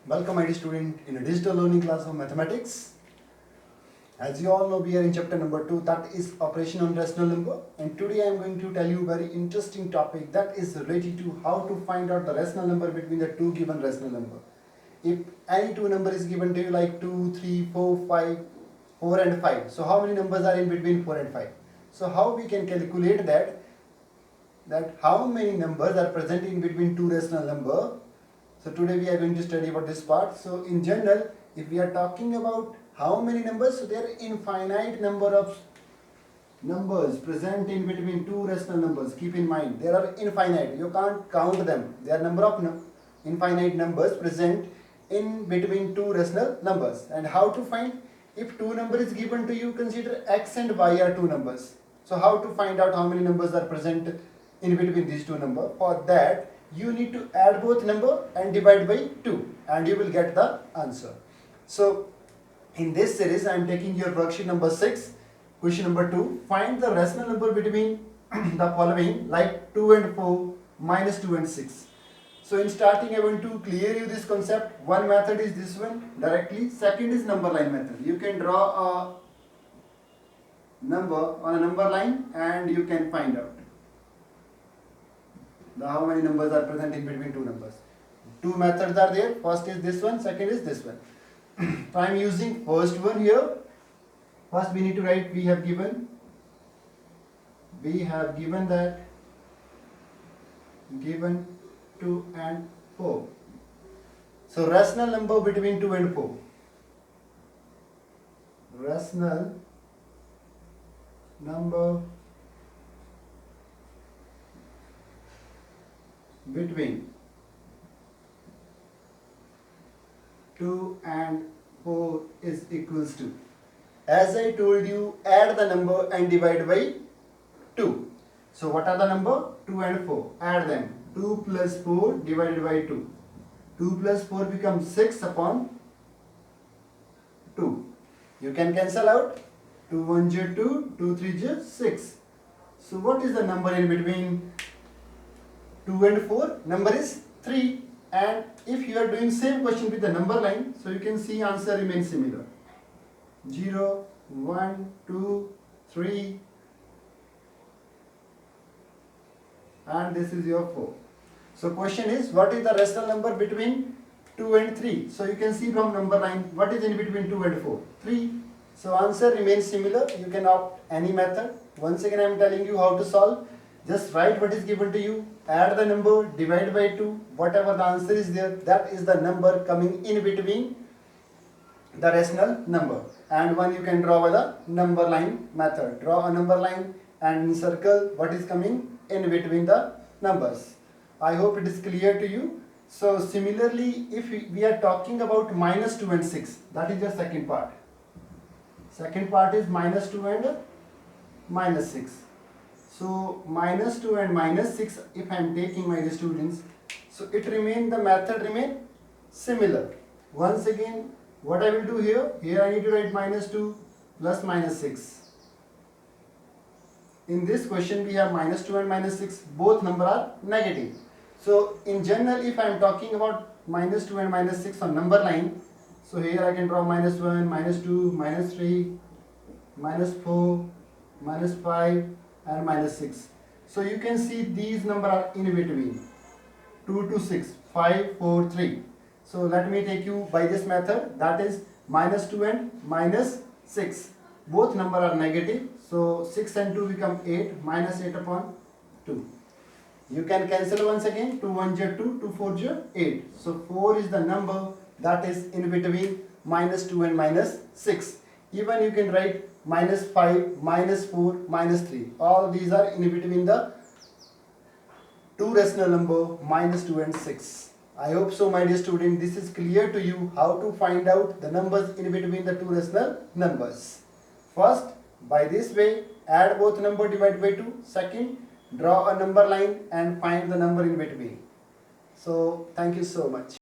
Welcome, my dear student, in a digital learning class of mathematics. As you all know, we are in chapter number 2, that is operation on rational number. And today I am going to tell you a very interesting topic that is related to how to find out the rational number between the two given rational number. If any two number is given to you like 2, 3, 4, 5, 4 and 5. So how many numbers are in between 4 and 5? So how we can calculate that how many numbers are present in between two rational number. So today we are going to study about this part. So in general, if we are talking about how many numbers, so there are infinite number of numbers present in between two rational numbers. Keep in mind, there are infinite. You can't count them. There are number of infinite numbers present in between two rational numbers. And how to find? If two number is given to you, consider x and y are two numbers. So how to find out how many numbers are present in between these two numbers? For that, you need to add both number and divide by 2 and you will get the answer. So in this series I am taking your worksheet number 6, question number 2. Find the rational number between the following like 2 and 4, minus 2 and 6. So in starting I want to clear you this concept. One method is this one directly. Second is number line method. You can draw a number on a number line and you can find out how many numbers are present in between two numbers. Two methods are there. First is this one, second is this one. So I am using first one here. First we need to write we have given that given 2 and 4. So rational number between 2 and 4. Rational number between 2 and 4 is equals to, as I told you, add the number and divide by 2. So what are the number? 2 and 4. Add them. 2 plus 4 divided by 2. 2 plus 4 becomes 6 upon 2. You can cancel out. 2 1 is 2, 2 3 is 6. So what is the number in between 2 and 4? Number is 3. And if you are doing same question with the number line, so you can see answer remains similar. 0, 1, 2, 3 and this is your 4. So question is, what is the rational number between 2 and 3? So you can see from number line, what is in between 2 and 4? 3. So answer remains similar. You can opt any method. Once again I am telling you how to solve. Just write what is given to you, add the number, divide by 2, whatever the answer is there, that is the number coming in between the rational number. And one you can draw by the number line method. Draw a number line and circle what is coming in between the numbers. I hope it is clear to you. So similarly, if we are talking about minus 2 and 6, that is the second part. Second part is minus 2 and minus 6. So minus 2 and minus 6, if I am taking my students, so it remain, the method remain similar. Once again, what I will do here I need to write minus 2 plus minus 6. In this question we have minus 2 and minus 6, both number are negative. So in general, if I am talking about minus 2 and minus 6 on number line, so here I can draw minus 1, minus 2, minus 3, minus 4, minus 5 and minus 6. So you can see these numbers are in between 2 to 6, 5, 4, 3. So let me take you by this method, that is minus 2 and minus 6. Both numbers are negative. So 6 and 2 become 8, minus 8 upon 2. You can cancel once again, 2 1 is 2, 2 4 is 8. So 4 is the number that is in between minus 2 and minus 6. Even you can write minus 5, minus 4, minus 3. All these are in between the two rational number minus 2 and 6. I hope so, my dear student, this is clear to you how to find out the numbers in between the two rational numbers. First, by this way, add both number, divide by 2. Second, draw a number line and find the number in between. So, thank you so much.